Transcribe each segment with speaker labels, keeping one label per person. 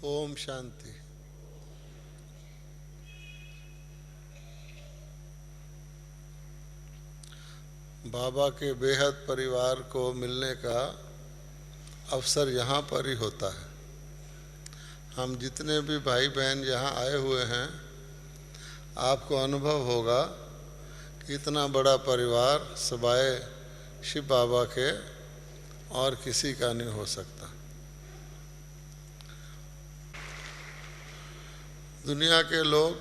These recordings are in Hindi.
Speaker 1: ओम शांति। बाबा के बेहद परिवार को मिलने का अवसर यहाँ पर ही होता है। हम जितने भी भाई बहन यहाँ आए हुए हैं, आपको अनुभव होगा कि इतना बड़ा परिवार सिवाय शिव बाबा के और किसी का नहीं हो सकता। दुनिया के लोग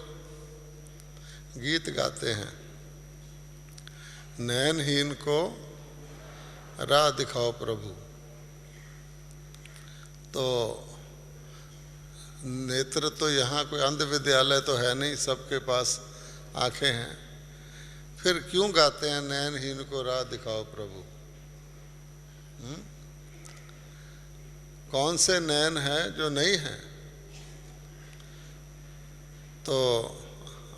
Speaker 1: गीत गाते हैं, नयनहीन को राह दिखाओ प्रभु। तो नेत्र तो यहाँ कोई अंध विद्यालय तो है नहीं, सबके पास आंखें हैं, फिर क्यों गाते हैं नयनहीन को राह दिखाओ प्रभु? कौन से नयन हैं जो नहीं हैं? तो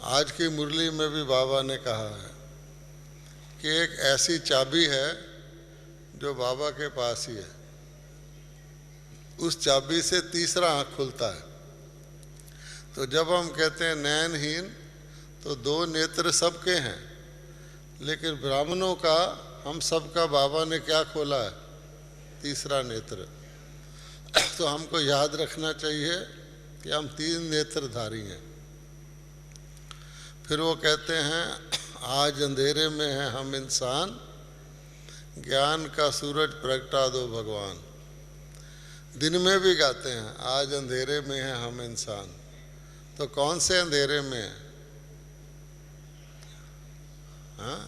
Speaker 1: आज की मुरली में भी बाबा ने कहा है कि एक ऐसी चाबी है जो बाबा के पास ही है, उस चाबी से तीसरा आँख खुलता है। तो जब हम कहते हैं नयनहीन, तो दो नेत्र सबके हैं, लेकिन ब्राह्मणों का, हम सबका बाबा ने क्या खोला है? तीसरा नेत्र। तो हमको याद रखना चाहिए कि हम तीन नेत्रधारी हैं। फिर वो कहते हैं आज अंधेरे में हैं हम इंसान, ज्ञान का सूरज प्रगटा दो भगवान। दिन में भी गाते हैं आज अंधेरे में हैं हम इंसान। तो कौन से अंधेरे में हैं? हाँ,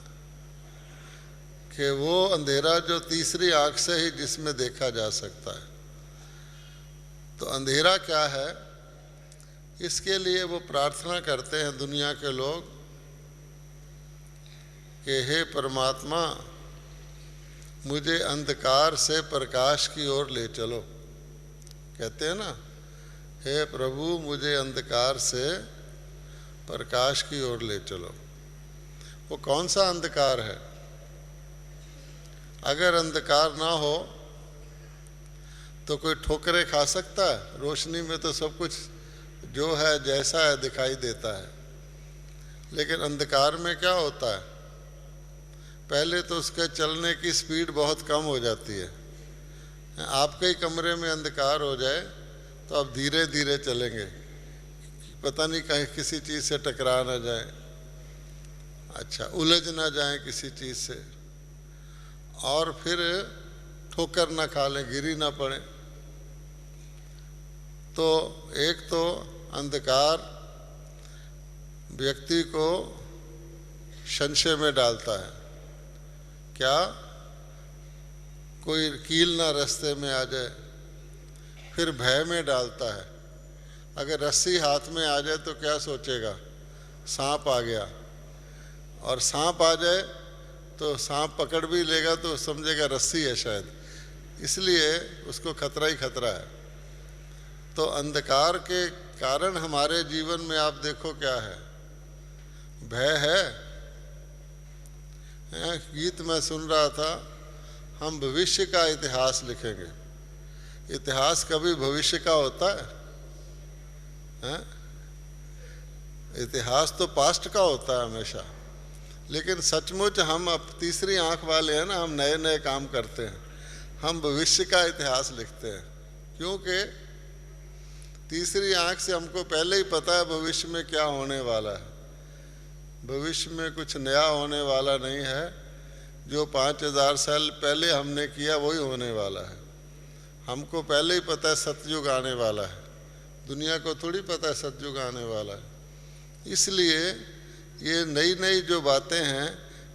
Speaker 1: कि वो अंधेरा जो तीसरी आंख से ही जिसमें देखा जा सकता है। तो अंधेरा क्या है? इसके लिए वो प्रार्थना करते हैं दुनिया के लोग कि हे परमात्मा, मुझे अंधकार से प्रकाश की ओर ले चलो। कहते हैं ना, हे प्रभु मुझे अंधकार से प्रकाश की ओर ले चलो। वो कौन सा अंधकार है? अगर अंधकार ना हो तो कोई ठोकरें खा सकता है? रोशनी में तो सब कुछ जो है जैसा है दिखाई देता है, लेकिन अंधकार में क्या होता है? पहले तो उसके चलने की स्पीड बहुत कम हो जाती है। आपके ही कमरे में अंधकार हो जाए तो आप धीरे धीरे चलेंगे, पता नहीं कहीं किसी चीज़ से टकरा ना जाए, अच्छा उलझ ना जाए किसी चीज़ से, और फिर ठोकर ना खा लें, गिरी ना पड़े। तो एक तो अंधकार व्यक्ति को संशय में डालता है। क्या? कोई कील ना रास्ते में आ जाए। फिर भय में डालता है। अगर रस्सी हाथ में आ जाए तो क्या सोचेगा? सांप आ गया। और सांप आ जाए तो सांप पकड़ भी लेगा तो समझेगा रस्सी है शायद, इसलिए उसको खतरा ही खतरा है। तो अंधकार के कारण हमारे जीवन में आप देखो क्या है? भय है। गीत में सुन रहा था, हम भविष्य का इतिहास लिखेंगे। इतिहास कभी भविष्य का होता है? इतिहास तो पास्ट का होता है हमेशा। लेकिन सचमुच हम अब तीसरी आंख वाले हैं ना, हम नए नए काम करते हैं, हम भविष्य का इतिहास लिखते हैं। क्योंकि तीसरी आंख से हमको पहले ही पता है भविष्य में क्या होने वाला है। भविष्य में कुछ नया होने वाला नहीं है। जो 5000 साल पहले हमने किया वही होने वाला है। हमको पहले ही पता है सतयुग आने वाला है, दुनिया को थोड़ी पता है सतयुग आने वाला है। इसलिए ये नई नई जो बातें हैं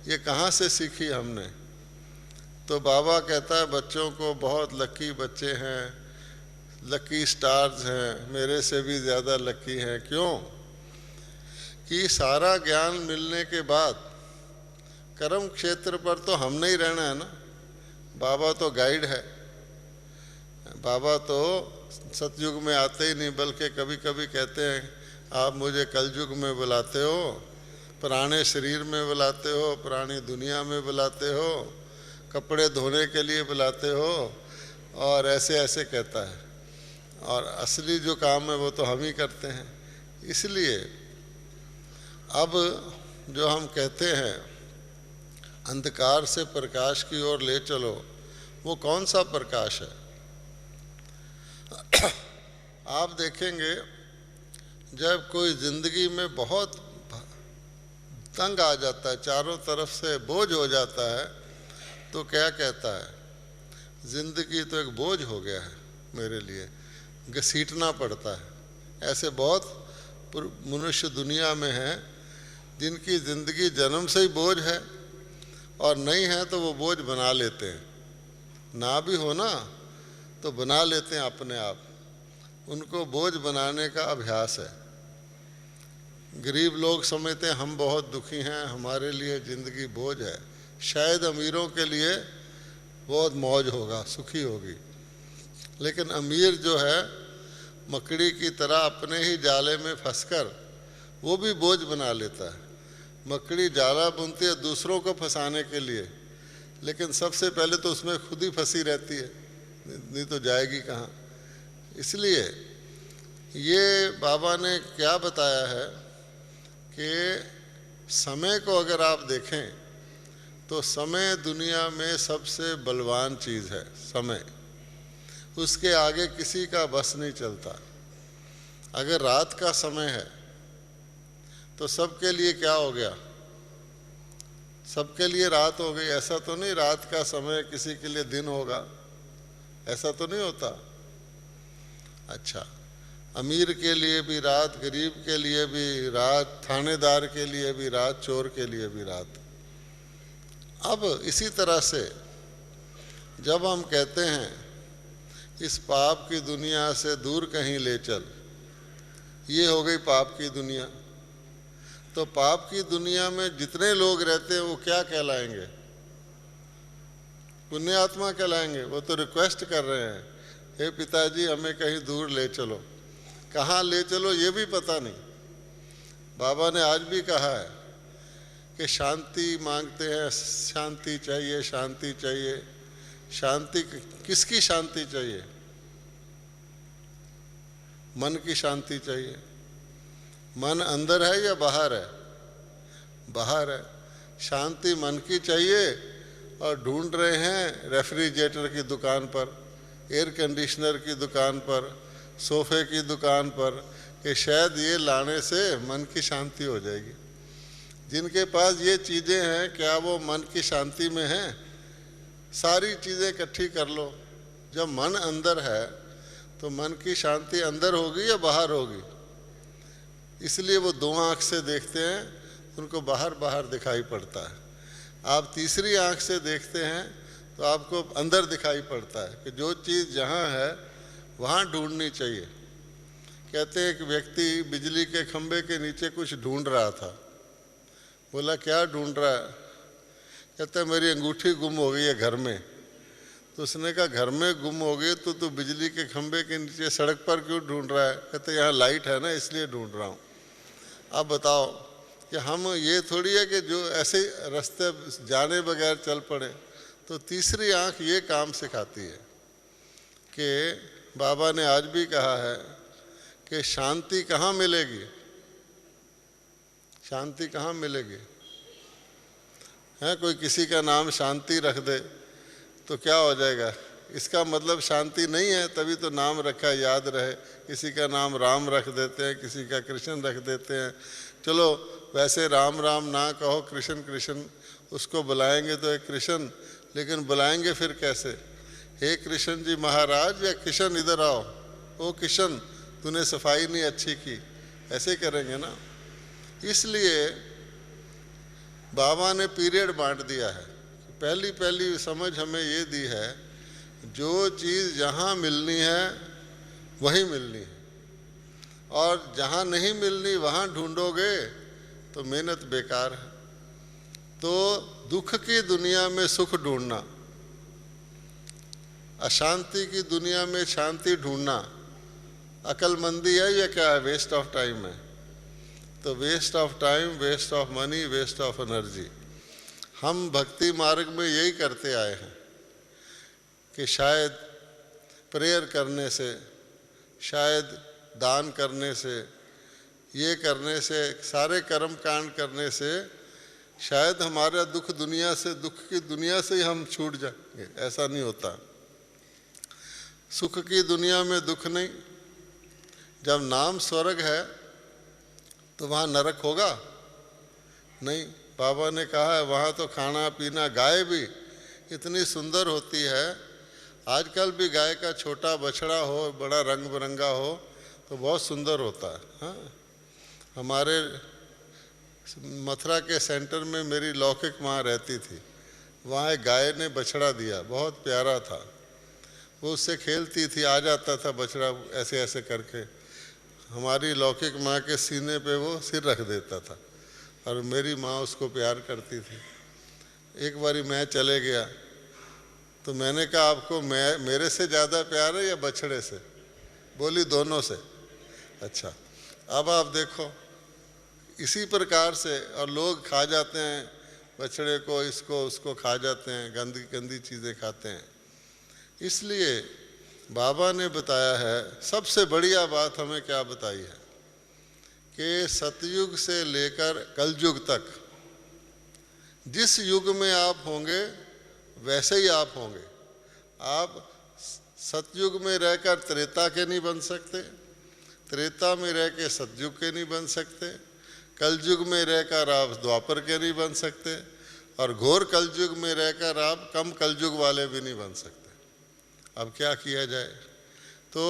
Speaker 1: ये कहाँ से सीखी हमने? तो बाबा कहता है बच्चों को, बहुत लकी बच्चे हैं, लकी स्टार्स हैं, मेरे से भी ज़्यादा लकी हैं। क्यों? कि सारा ज्ञान मिलने के बाद कर्म क्षेत्र पर तो हमने ही रहना है ना। बाबा तो गाइड है। बाबा तो सतयुग में आते ही नहीं, बल्कि कभी कभी कहते हैं आप मुझे कलयुग में बुलाते हो, पुराने शरीर में बुलाते हो, पुरानी दुनिया में बुलाते हो, कपड़े धोने के लिए बुलाते हो, और ऐसे ऐसे कहता है। और असली जो काम है वो तो हम ही करते हैं। इसलिए अब जो हम कहते हैं अंधकार से प्रकाश की ओर ले चलो, वो कौन सा प्रकाश है? आप देखेंगे जब कोई ज़िंदगी में बहुत तंग आ जाता है, चारों तरफ से बोझ हो जाता है, तो क्या कहता है, ज़िंदगी तो एक बोझ हो गया है मेरे लिए, घसीटना पड़ता है। ऐसे बहुत मनुष्य दुनिया में हैं जिनकी ज़िंदगी जन्म से ही बोझ है, और नहीं है तो वो बोझ बना लेते हैं। ना भी हो ना तो बना लेते हैं अपने आप, उनको बोझ बनाने का अभ्यास है। गरीब लोग समझते हैं हम बहुत दुखी हैं, हमारे लिए ज़िंदगी बोझ है। शायद अमीरों के लिए बहुत मौज होगा, सुखी होगी, लेकिन अमीर जो है मकड़ी की तरह अपने ही जाले में फंसकर वो भी बोझ बना लेता है। मकड़ी जाला बुनती है दूसरों को फंसाने के लिए, लेकिन सबसे पहले तो उसमें खुद ही फंसी रहती है, नहीं तो जाएगी कहाँ। इसलिए ये बाबा ने क्या बताया है कि समय को अगर आप देखें तो समय दुनिया में सबसे बलवान चीज़ है। समय, उसके आगे किसी का बस नहीं चलता। अगर रात का समय है तो सबके लिए क्या हो गया, सबके लिए रात हो गई। ऐसा तो नहीं रात का समय किसी के लिए दिन होगा, ऐसा तो नहीं होता। अच्छा, अमीर के लिए भी रात, गरीब के लिए भी रात, थानेदार के लिए भी रात, चोर के लिए भी रात। अब इसी तरह से जब हम कहते हैं इस पाप की दुनिया से दूर कहीं ले चल, ये हो गई पाप की दुनिया, तो पाप की दुनिया में जितने लोग रहते हैं वो क्या कहलाएंगे? पुण्यात्मा कहलाएंगे। वो तो रिक्वेस्ट कर रहे हैं, हे पिताजी हमें कहीं दूर ले चलो। कहाँ ले चलो ये भी पता नहीं। बाबा ने आज भी कहा है कि शांति मांगते हैं, शांति चाहिए, शांति चाहिए। शांति किसकी शांति चाहिए? मन की शांति चाहिए। मन अंदर है या बाहर है? बाहर है। शांति मन की चाहिए और ढूंढ रहे हैं रेफ्रिजरेटर की दुकान पर, एयर कंडीशनर की दुकान पर, सोफे की दुकान पर, कि शायद ये लाने से मन की शांति हो जाएगी। जिनके पास ये चीज़ें हैं, क्या वो मन की शांति में हैं? सारी चीज़ें इकट्ठी कर लो। जब मन अंदर है तो मन की शांति अंदर होगी या बाहर होगी? इसलिए वो दो आँख से देखते हैं, उनको बाहर बाहर दिखाई पड़ता है। आप तीसरी आँख से देखते हैं तो आपको अंदर दिखाई पड़ता है कि जो चीज़ जहाँ है वहाँ ढूंढनी चाहिए। कहते हैं एक व्यक्ति बिजली के खंभे के नीचे कुछ ढूंढ रहा था। बोला क्या ढूंढ रहा है? कहता है मेरी अंगूठी गुम हो गई है घर में। तो उसने कहा घर में गुम हो गई तो तू बिजली के खंभे के नीचे सड़क पर क्यों ढूंढ रहा है? कहते यहाँ लाइट है ना इसलिए ढूंढ रहा हूँ। अब बताओ कि हम ये थोड़ी है कि जो ऐसे रास्ते जाने बगैर चल पड़े। तो तीसरी आँख ये काम सिखाती है कि बाबा ने आज भी कहा है कि शांति कहाँ मिलेगी? शांति कहाँ मिलेगी? है कोई किसी का नाम शांति रख दे तो क्या हो जाएगा? इसका मतलब शांति नहीं है, तभी तो नाम रखा, याद रहे। किसी का नाम राम रख देते हैं, किसी का कृष्ण रख देते हैं। चलो वैसे राम राम ना कहो, कृष्ण कृष्ण, उसको बुलाएंगे तो एक कृष्ण, लेकिन बुलाएंगे फिर कैसे? हे कृष्ण जी महाराज, या किशन इधर आओ, ओ किशन तूने सफाई नहीं अच्छी की, ऐसे करेंगे ना। इसलिए बाबा ने पीरियड बांट दिया है। पहली समझ हमें ये दी है, जो चीज़ जहाँ मिलनी है वहीं मिलनी है, और जहाँ नहीं मिलनी वहाँ ढूंढोगे तो मेहनत बेकार है। तो दुख की दुनिया में सुख ढूंढना, अशांति की दुनिया में शांति ढूंढना अक्लमंदी है या क्या है? वेस्ट ऑफ टाइम है। तो waste of time, waste of money, waste of energy. हम भक्ति मार्ग में यही करते आए हैं कि शायद प्रेयर करने से, शायद दान करने से, ये करने से, सारे कर्म कांड करने से शायद हमारा दुख दुनिया से, दुख की दुनिया से ही हम छूट जाएंगे। ऐसा नहीं होता। सुख की दुनिया में दुख नहीं। जब नाम स्वर्ग है तो वहाँ नरक होगा नहीं। बाबा ने कहा है वहाँ तो खाना पीना, गाय भी इतनी सुंदर होती है। आजकल भी गाय का छोटा बछड़ा हो, बड़ा रंग बिरंगा हो तो बहुत सुंदर होता है। हाँ, हमारे मथुरा के सेंटर में मेरी लौकिक माँ रहती थी। वहाँ एक गाय ने बछड़ा दिया, बहुत प्यारा था। वो उससे खेलती थी, आ जाता था बछड़ा ऐसे ऐसे करके, हमारी लौकिक माँ के सीने पे वो सिर रख देता था और मेरी माँ उसको प्यार करती थी। एक बारी मैं चले गया तो मैंने कहा आपको मेरे से ज़्यादा प्यार है या बछड़े से? बोली दोनों से। अच्छा, अब आप देखो इसी प्रकार से, और लोग खा जाते हैं बछड़े को, इसको उसको खा जाते हैं, गंदी गंदी चीज़ें खाते हैं। इसलिए बाबा ने बताया है, सबसे बढ़िया बात हमें क्या बताई है कि सतयुग से लेकर कलयुग तक जिस युग में आप होंगे वैसे ही आप होंगे। आप सतयुग में रहकर त्रेता के नहीं बन सकते, त्रेता में रह के सतयुग के नहीं बन सकते, कलयुग में रहकर आप द्वापर के नहीं बन सकते, और घोर कलयुग में रहकर आप कम कलयुग वाले भी नहीं बन सकते। अब क्या किया जाए? तो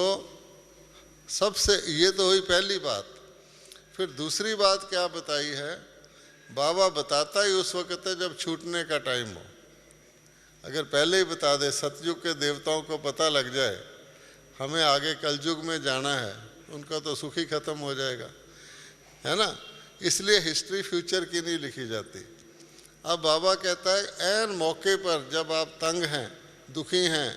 Speaker 1: सबसे ये तो हुई पहली बात। फिर दूसरी बात क्या बताई है? बाबा बताता ही उस वक्त है जब छूटने का टाइम हो। अगर पहले ही बता दे, सतयुग के देवताओं को पता लग जाए हमें आगे कलयुग में जाना है, उनका तो सुख ही खत्म हो जाएगा, है ना। इसलिए हिस्ट्री फ्यूचर की नहीं लिखी जाती। अब बाबा कहता है ऐन मौके पर जब आप तंग हैं, दुखी हैं,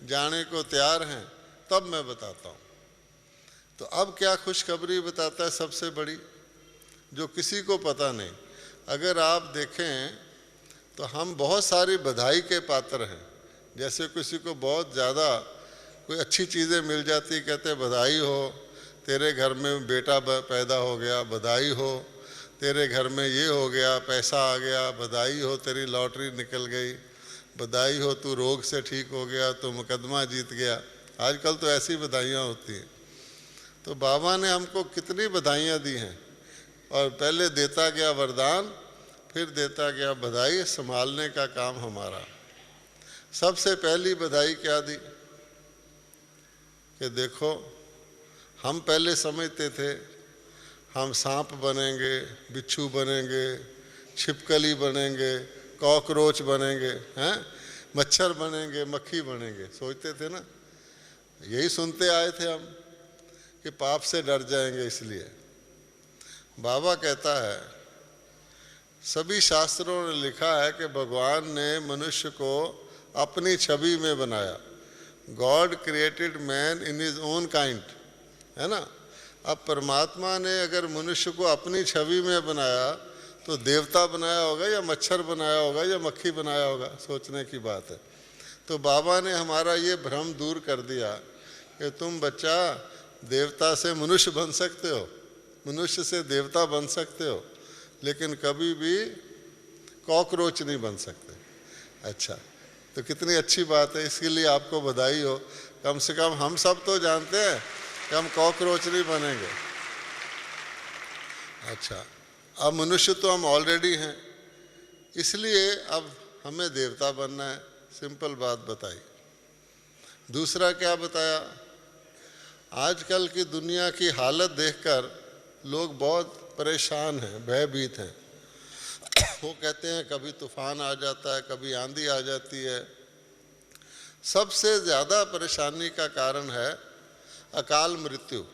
Speaker 1: जाने को तैयार हैं, तब मैं बताता हूँ। तो अब क्या खुशखबरी बताता है सबसे बड़ी, जो किसी को पता नहीं। अगर आप देखें तो हम बहुत सारी बधाई के पात्र हैं। जैसे किसी को बहुत ज़्यादा कोई अच्छी चीज़ें मिल जाती, कहते बधाई हो, तेरे घर में बेटा पैदा हो गया, बधाई हो, तेरे घर में ये हो गया, पैसा आ गया, बधाई हो, तेरी लॉटरी निकल गई, बधाई हो, तू रोग से ठीक हो गया, तू मुकदमा जीत गया। आजकल तो ऐसी बधाइयाँ होती हैं। तो बाबा ने हमको कितनी बधाइयाँ दी हैं, और पहले देता गया वरदान, फिर देता गया बधाई। संभालने का काम हमारा। सबसे पहली बधाई क्या दी कि देखो, हम पहले समझते थे हम सांप बनेंगे, बिच्छू बनेंगे, छिपकली बनेंगे, कॉकरोच बनेंगे, हैं, मच्छर बनेंगे, मक्खी बनेंगे, सोचते थे ना। यही सुनते आए थे हम कि पाप से डर जाएंगे। इसलिए बाबा कहता है, सभी शास्त्रों ने लिखा है कि भगवान ने मनुष्य को अपनी छवि में बनाया। God created man in his own kind, है ना। अब परमात्मा ने अगर मनुष्य को अपनी छवि में बनाया तो देवता बनाया होगा या मच्छर बनाया होगा या मक्खी बनाया होगा? सोचने की बात है। तो बाबा ने हमारा ये भ्रम दूर कर दिया कि तुम बच्चा देवता से मनुष्य बन सकते हो, मनुष्य से देवता बन सकते हो, लेकिन कभी भी कॉकरोच नहीं बन सकते। अच्छा, तो कितनी अच्छी बात है, इसके लिए आपको बधाई हो। कम से कम हम सब तो जानते हैं कि हम कॉकरोच नहीं बनेंगे। अच्छा, अब मनुष्य तो हम ऑलरेडी हैं, इसलिए अब हमें देवता बनना है। सिंपल बात बताई। दूसरा क्या बताया? आजकल की दुनिया की हालत देखकर लोग बहुत परेशान हैं, भयभीत हैं। वो कहते हैं कभी तूफान आ जाता है, कभी आंधी आ जाती है। सबसे ज़्यादा परेशानी का कारण है अकाल मृत्यु।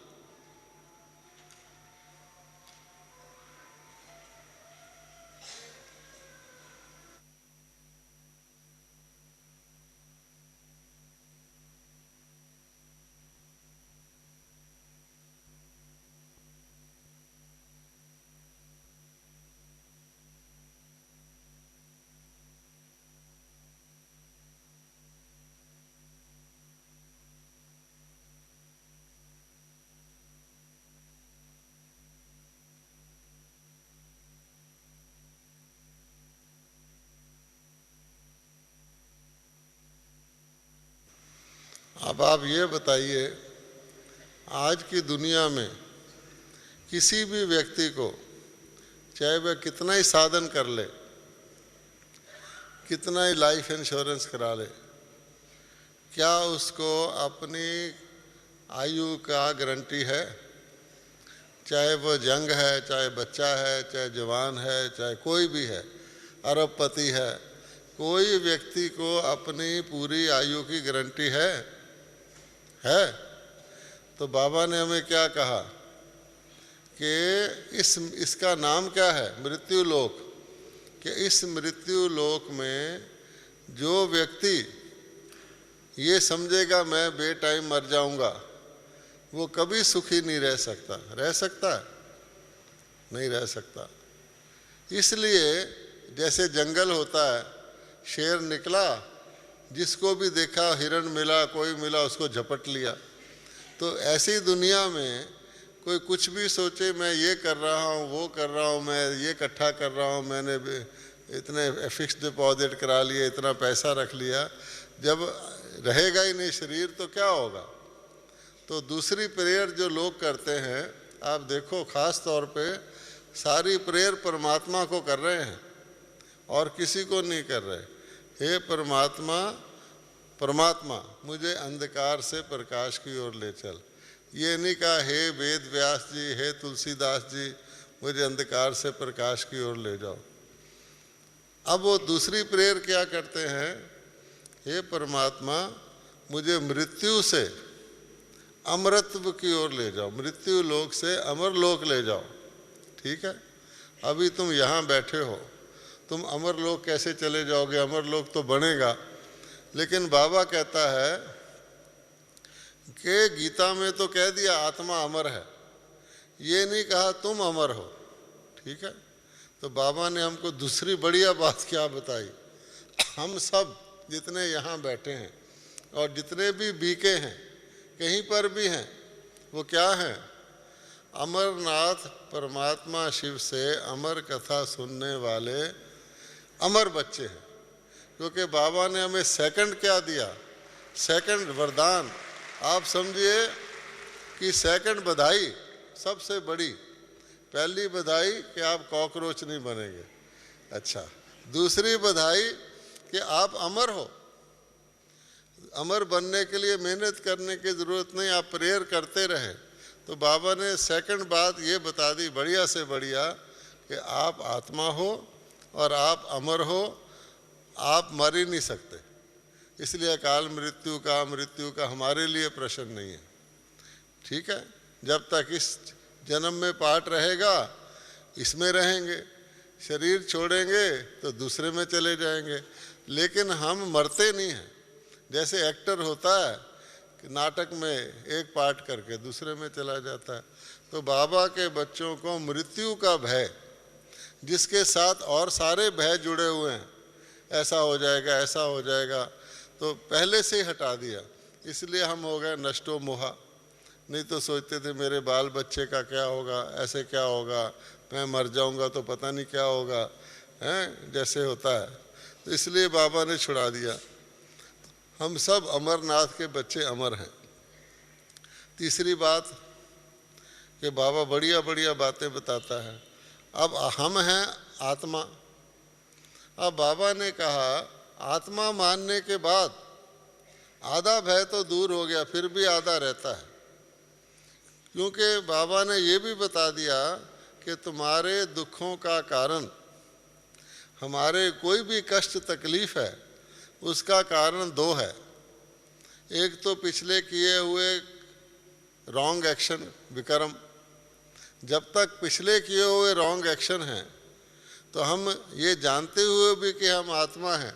Speaker 1: अब आप ये बताइए, आज की दुनिया में किसी भी व्यक्ति को चाहे वह कितना ही साधन कर ले, कितना ही लाइफ इंश्योरेंस करा ले, क्या उसको अपनी आयु का गारंटी है? चाहे वह यंग है, चाहे बच्चा है, चाहे जवान है, चाहे कोई भी है, अरबपति है, कोई व्यक्ति को अपनी पूरी आयु की गारंटी है? तो बाबा ने हमें क्या कहा कि इसका नाम क्या है? मृत्यु लोक। कि इस मृत्यु लोक में जो व्यक्ति ये समझेगा मैं बेटाइम मर जाऊंगा, वो कभी सुखी नहीं रह सकता। रह सकता है? नहीं रह सकता। इसलिए जैसे जंगल होता है, शेर निकला, जिसको भी देखा हिरण मिला, कोई मिला, उसको झपट लिया। तो ऐसी दुनिया में कोई कुछ भी सोचे मैं ये कर रहा हूँ, वो कर रहा हूँ, मैं ये इकट्ठा कर रहा हूँ, मैंने इतने फिक्स डिपॉजिट करा लिए, इतना पैसा रख लिया, जब रहेगा ही नहीं शरीर तो क्या होगा? तो दूसरी प्रेयर जो लोग करते हैं, आप देखो ख़ास तौर पे सारी प्रेयर परमात्मा को कर रहे हैं और किसी को नहीं कर रहे। हे परमात्मा, परमात्मा मुझे अंधकार से प्रकाश की ओर ले चल। ये नहीं कहा हे वेद व्यास जी, हे तुलसीदास जी मुझे अंधकार से प्रकाश की ओर ले जाओ। अब वो दूसरी प्रेयर क्या करते हैं? हे परमात्मा मुझे मृत्यु से अमरत्व की ओर ले जाओ, मृत्यु लोक से अमर लोक ले जाओ। ठीक है, अभी तुम यहाँ बैठे हो, तुम अमर लोक कैसे चले जाओगे? अमर लोक तो बनेगा। लेकिन बाबा कहता है कि गीता में तो कह दिया आत्मा अमर है, ये नहीं कहा तुम अमर हो। ठीक है, तो बाबा ने हमको दूसरी बढ़िया बात क्या बताई? हम सब जितने यहाँ बैठे हैं और जितने भी बीके हैं, कहीं पर भी हैं, वो क्या हैं? अमरनाथ परमात्मा शिव से अमर कथा सुनने वाले अमर बच्चे हैं। क्योंकि बाबा ने हमें सेकंड क्या दिया? सेकंड वरदान। आप समझिए कि सेकंड बधाई सबसे बड़ी। पहली बधाई कि आप कॉकरोच नहीं बनेंगे। अच्छा, दूसरी बधाई कि आप अमर हो। अमर बनने के लिए मेहनत करने की ज़रूरत नहीं, आप प्रेयर करते रहे। तो बाबा ने सेकंड बात ये बता दी बढ़िया से बढ़िया कि आप आत्मा हो और आप अमर हो, आप मर ही नहीं सकते। इसलिए अकाल मृत्यु का हमारे लिए प्रश्न नहीं है। ठीक है, जब तक इस जन्म में पार्ट रहेगा इसमें रहेंगे, शरीर छोड़ेंगे तो दूसरे में चले जाएंगे, लेकिन हम मरते नहीं हैं। जैसे एक्टर होता है कि नाटक में एक पार्ट करके दूसरे में चला जाता है, तो बाबा के बच्चों को मृत्यु का भय, जिसके साथ और सारे भय जुड़े हुए हैं, ऐसा हो जाएगा, ऐसा हो जाएगा, तो पहले से ही हटा दिया। इसलिए हम हो गए नष्टो मोहा। नहीं तो सोचते थे मेरे बाल बच्चे का क्या होगा, ऐसे क्या होगा, मैं मर जाऊंगा तो पता नहीं क्या होगा, हैं, जैसे होता है। तो इसलिए बाबा ने छुड़ा दिया। हम सब अमरनाथ के बच्चे अमर हैं। तीसरी बात कि बाबा बढ़िया बढ़िया बातें बताता है। अब हम हैं आत्मा। अब बाबा ने कहा आत्मा मानने के बाद आधा भय तो दूर हो गया, फिर भी आधा रहता है। क्योंकि बाबा ने ये भी बता दिया कि तुम्हारे दुखों का कारण, हमारे कोई भी कष्ट तकलीफ है, उसका कारण दो है। एक तो पिछले किए हुए रॉन्ग एक्शन, विकर्म। जब तक पिछले किए हुए रॉन्ग एक्शन हैं तो हम ये जानते हुए भी कि हम आत्मा हैं,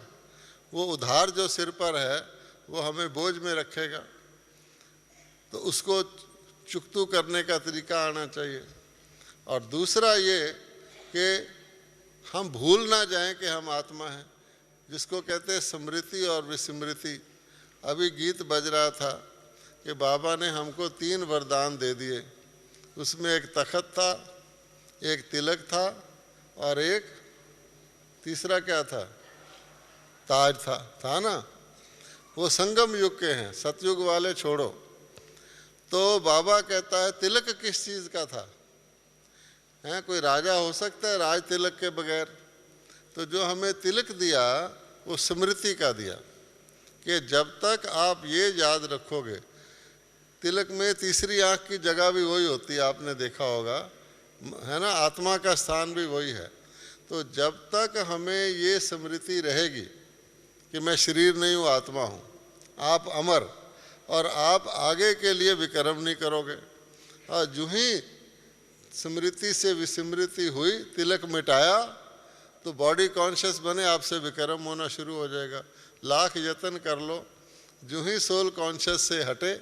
Speaker 1: वो उधार जो सिर पर है वो हमें बोझ में रखेगा। तो उसको चुकतू करने का तरीका आना चाहिए। और दूसरा ये कि हम भूल ना जाएं कि हम आत्मा हैं, जिसको कहते हैं स्मृति और विस्मृति। अभी गीत बज रहा था कि बाबा ने हमको 3 वरदान दे दिए। उसमें एक तखत था, एक तिलक था और एक तीसरा क्या था? ताज था ना। वो संगम युग के हैं, सतयुग वाले छोड़ो। तो बाबा कहता है तिलक किस चीज़ का था? हैं, कोई राजा हो सकता है राज तिलक के बगैर? तो जो हमें तिलक दिया वो स्मृति का दिया कि जब तक आप ये याद रखोगे, तिलक में तीसरी आंख की जगह भी वही होती है, आपने देखा होगा, है ना, आत्मा का स्थान भी वही है। तो जब तक हमें ये स्मृति रहेगी कि मैं शरीर नहीं हूँ, आत्मा हूँ, आप अमर, और आप आगे के लिए विक्रम नहीं करोगे। और जो ही स्मृति से विस्मृति हुई, तिलक मिटाया, तो बॉडी कॉन्शियस बने, आपसे विक्रम होना शुरू हो जाएगा। लाख यत्न कर लो, जो ही सोल कॉन्शियस से हटे,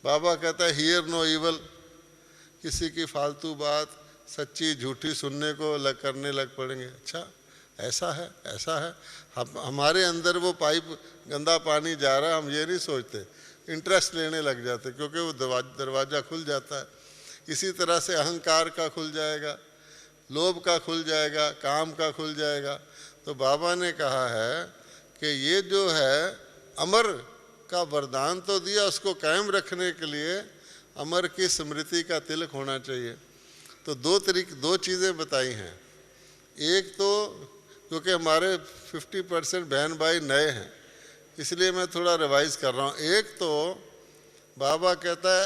Speaker 1: बाबा कहता है हियर नो इवल, किसी की फालतू बात सच्ची झूठी सुनने को करने लग पड़ेंगे। अच्छा ऐसा है, ऐसा है, हमारे अंदर वो पाइप गंदा पानी जा रहा है, हम ये नहीं सोचते, इंटरेस्ट लेने लग जाते, क्योंकि वो दरवाज़ा खुल जाता है। इसी तरह से अहंकार का खुल जाएगा, लोभ का खुल जाएगा, काम का खुल जाएगा। तो बाबा ने कहा है कि ये जो है अमर का वरदान तो दिया, उसको कायम रखने के लिए अमर की स्मृति का तिलक होना चाहिए। तो दो चीज़ें बताई हैं। एक तो क्योंकि हमारे 50% बहन भाई नए हैं, इसलिए मैं थोड़ा रिवाइज कर रहा हूँ। एक तो बाबा कहता है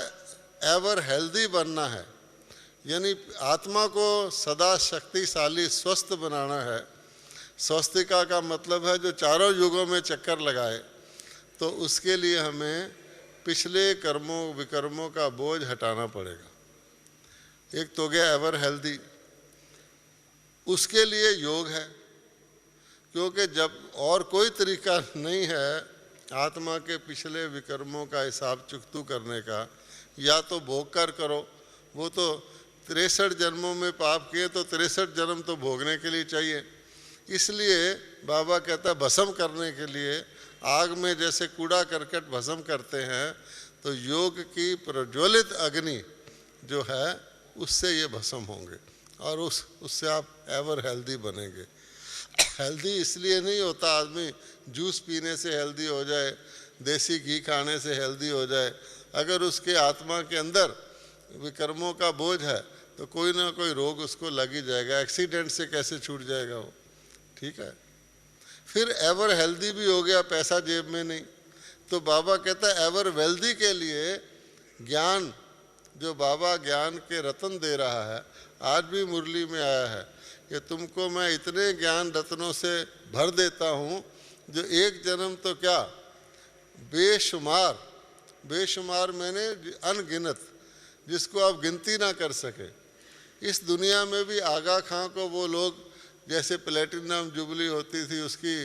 Speaker 1: एवर हेल्दी बनना है, यानी आत्मा को सदा शक्तिशाली स्वस्थ बनाना है। स्वास्तिका का मतलब है जो चारों युगों में चक्कर लगाए। तो उसके लिए हमें पिछले कर्मों विकर्मों का बोझ हटाना पड़ेगा। एक तो गया एवर हेल्दी, उसके लिए योग है, क्योंकि जब और कोई तरीका नहीं है आत्मा के पिछले विकर्मों का हिसाब चुकतू करने का, या तो भोग कर करो, वो तो 63 जन्मों में पाप किए तो 63 जन्म तो भोगने के लिए चाहिए। इसलिए बाबा कहता है भस्म करने के लिए आग में जैसे कूड़ा करकट भस्म करते हैं, तो योग की प्रज्वलित अग्नि जो है उससे ये भस्म होंगे, और उससे आप एवर हेल्दी बनेंगे। हेल्दी इसलिए नहीं होता आदमी जूस पीने से हेल्दी हो जाए, देसी घी खाने से हेल्दी हो जाए। अगर उसके आत्मा के अंदर विकर्मों का बोझ है तो कोई ना कोई रोग उसको लग ही जाएगा। एक्सीडेंट से कैसे छूट जाएगा वो, ठीक है। फिर एवर हेल्दी भी हो गया, पैसा जेब में नहीं। तो बाबा कहता है एवर वेल्दी के लिए ज्ञान, जो बाबा ज्ञान के रत्न दे रहा है, आज भी मुरली में आया है कि तुमको मैं इतने ज्ञान रत्नों से भर देता हूँ जो एक जन्म तो क्या बेशुमार, बेशुमार मैंने अनगिनत, जिसको आप गिनती ना कर सके। इस दुनिया में भी आगा खां को वो लोग जैसे प्लेटिनम जुबली होती थी उसकी,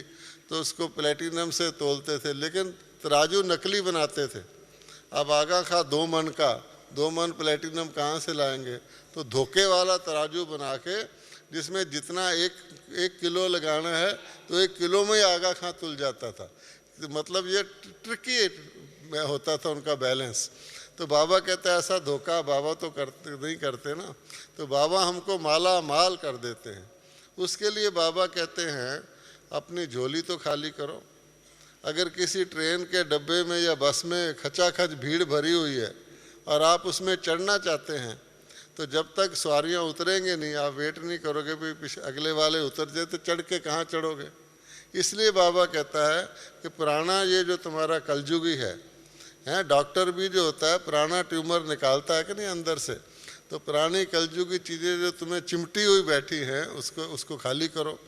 Speaker 1: तो उसको प्लेटिनम से तोलते थे, लेकिन तराजू नकली बनाते थे। अब आगा खां 2 मन का, 2 मन प्लेटिनम कहाँ से लाएंगे? तो धोखे वाला तराजू बना के जिसमें जितना एक किलो लगाना है तो 1 किलो में ही आगा खां तुल जाता था। तो मतलब ये ट्रिकी में होता था उनका बैलेंस। तो बाबा कहते हैं ऐसा धोखा बाबा तो नहीं करते ना, तो बाबा हमको माला माल कर देते हैं। उसके लिए बाबा कहते हैं अपनी झोली तो खाली करो। अगर किसी ट्रेन के डब्बे में या बस में खचाखच भीड़ भरी हुई है और आप उसमें चढ़ना चाहते हैं, तो जब तक सवारियां उतरेंगे नहीं, आप वेट नहीं करोगे भी अगले वाले उतर जाए, तो चढ़ के कहाँ चढ़ोगे। इसलिए बाबा कहता है कि पुराना ये जो तुम्हारा कलजुगी है, डॉक्टर भी जो होता है पुराना ट्यूमर निकालता है कि नहीं अंदर से, तो पुरानी कलजुगी चीज़ें जो तुम्हें चिमटी हुई बैठी हैं उसको खाली करो।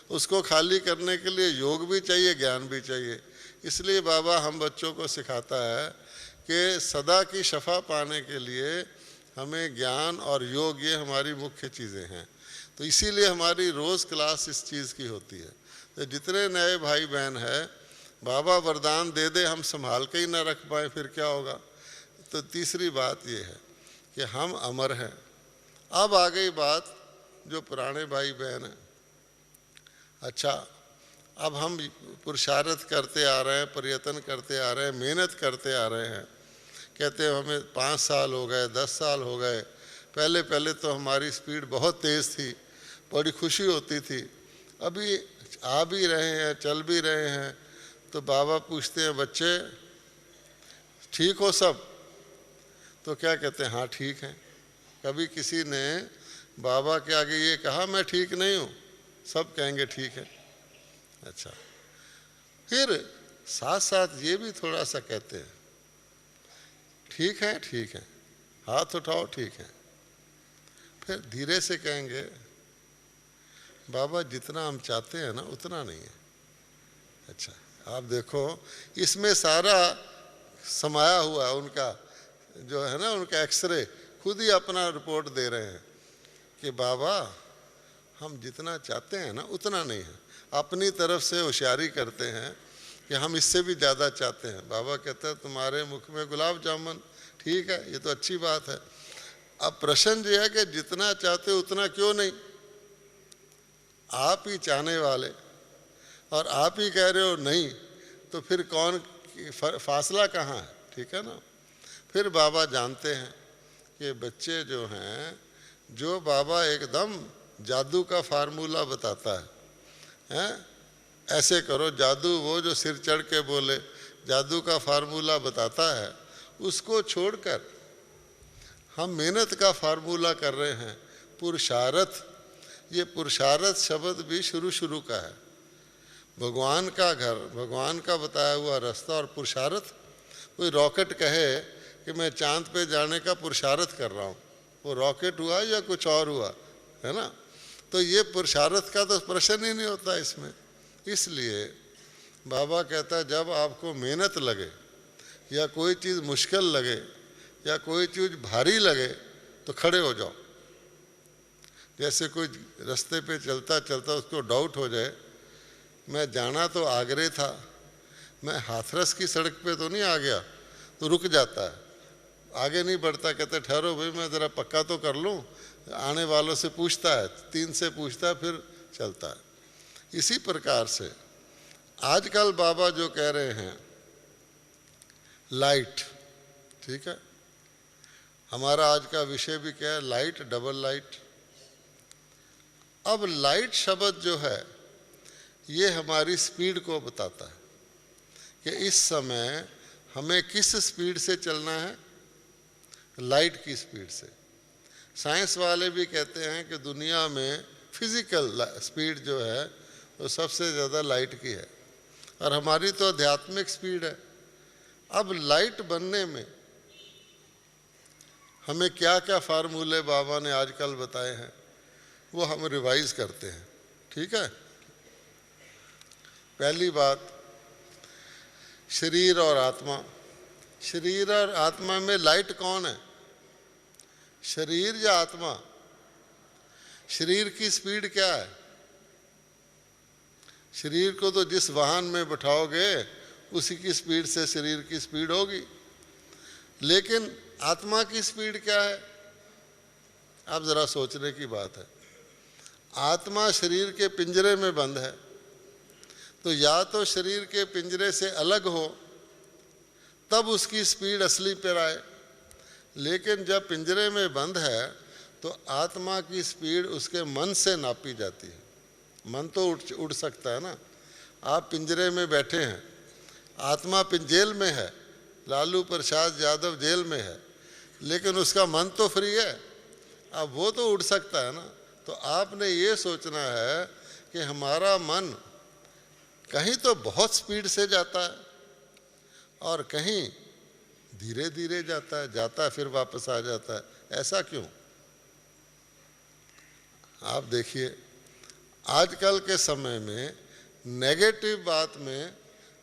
Speaker 1: उसको खाली करने के लिए योग भी चाहिए, ज्ञान भी चाहिए। इसलिए बाबा हम बच्चों को सिखाता है कि सदा की शफा पाने के लिए हमें ज्ञान और योग, ये हमारी मुख्य चीज़ें हैं। तो इसीलिए हमारी रोज़ क्लास इस चीज़ की होती है। तो जितने नए भाई बहन हैं, बाबा वरदान दे दे हम संभाल के ही ना रख पाए, फिर क्या होगा। तो तीसरी बात ये है कि हम अमर हैं। अब आ गई बात जो पुराने भाई बहन हैं। अच्छा, अब हम पुरुषार्थ करते आ रहे हैं, प्रयत्न करते आ रहे हैं, मेहनत करते आ रहे हैं। कहते हैं हमें 5 साल हो गए, 10 साल हो गए। पहले तो हमारी स्पीड बहुत तेज़ थी, बड़ी खुशी होती थी। अभी आ भी रहे हैं, चल भी रहे हैं, तो बाबा पूछते हैं बच्चे ठीक हो सब? तो क्या कहते हैं? हाँ ठीक है। कभी किसी ने बाबा के आगे ये कहा मैं ठीक नहीं हूँ? सब कहेंगे ठीक है। अच्छा, फिर साथ साथ ये भी थोड़ा सा कहते हैं ठीक है, ठीक है, हाथ उठाओ, ठीक है। फिर धीरे से कहेंगे बाबा जितना हम चाहते हैं ना उतना नहीं है। अच्छा, आप देखो इसमें सारा समाया हुआ है उनका जो है ना, उनका एक्सरे खुद ही अपना रिपोर्ट दे रहे हैं कि बाबा हम जितना चाहते हैं ना उतना नहीं है। अपनी तरफ से होशियारी करते हैं कि हम इससे भी ज़्यादा चाहते हैं। बाबा कहते हैं तुम्हारे मुख में गुलाब जामुन, ठीक है, ये तो अच्छी बात है। अब प्रश्न ये है कि जितना चाहते हो उतना क्यों नहीं? आप ही चाहने वाले और आप ही कह रहे हो नहीं, तो फिर कौन, फासला कहाँ है? ठीक है ना। फिर बाबा जानते हैं कि बच्चे जो हैं, जो बाबा एकदम जादू का फार्मूला बताता है, ऐसे करो जादू, वो जो सिर चढ़ के बोले जादू का फार्मूला बताता है, उसको छोड़कर हम मेहनत का फार्मूला कर रहे हैं, पुरुषार्थ। ये पुरुषार्थ शब्द भी शुरू का है। भगवान का घर, भगवान का बताया हुआ रास्ता और पुरुषार्थ। कोई रॉकेट कहे कि मैं चांद पे जाने का पुरुषार्थ कर रहा हूँ, वो रॉकेट हुआ या कुछ और हुआ, है ना। तो ये पुरुषार्थ का तो प्रश्न ही नहीं होता इसमें। इसलिए बाबा कहता है जब आपको मेहनत लगे या कोई चीज़ मुश्किल लगे या कोई चीज़ भारी लगे तो खड़े हो जाओ। जैसे कोई रास्ते पे चलता चलता उसको डाउट हो जाए, मैं जाना तो आगरे था, मैं हाथरस की सड़क पे तो नहीं आ गया, तो रुक जाता है, आगे नहीं बढ़ता। कहते ठहरो भाई मैं ज़रा पक्का तो कर लूँ। आने वालों से पूछता है, 3 से पूछता है, फिर चलता है। इसी प्रकार से आजकल बाबा जो कह रहे हैं लाइट, ठीक है, हमारा आज का विषय भी क्या है? Light, double light. अब लाइट शब्द जो है ये हमारी स्पीड को बताता है कि इस समय हमें किस स्पीड से चलना है, लाइट की स्पीड से। साइंस वाले भी कहते हैं कि दुनिया में फिजिकल स्पीड जो है वो सबसे ज़्यादा लाइट की है और हमारी तो आध्यात्मिक स्पीड है। अब लाइट बनने में हमें क्या क्या फार्मूले बाबा ने आजकल बताए हैं वो हम रिवाइज करते हैं, ठीक है। पहली बात, शरीर और आत्मा। शरीर और आत्मा में लाइट कौन है, शरीर या आत्मा? शरीर की स्पीड क्या है? शरीर को तो जिस वाहन में बैठाओगे उसी की स्पीड से शरीर की स्पीड होगी, लेकिन आत्मा की स्पीड क्या है? आप ज़रा सोचने की बात है। आत्मा शरीर के पिंजरे में बंद है, तो या तो शरीर के पिंजरे से अलग हो तब उसकी स्पीड असली पर आए, लेकिन जब पिंजरे में बंद है तो आत्मा की स्पीड उसके मन से नापी जाती है। मन तो उड़ सकता है ना। आप पिंजरे में बैठे हैं, आत्मा जेल में है, लालू प्रसाद यादव जेल में है, लेकिन उसका मन तो फ्री है, अब वो तो उड़ सकता है ना। तो आपने ये सोचना है कि हमारा मन कहीं तो बहुत स्पीड से जाता है और कहीं धीरे धीरे जाता है फिर वापस आ जाता है। ऐसा क्यों? आप देखिए आजकल के समय में नेगेटिव बात में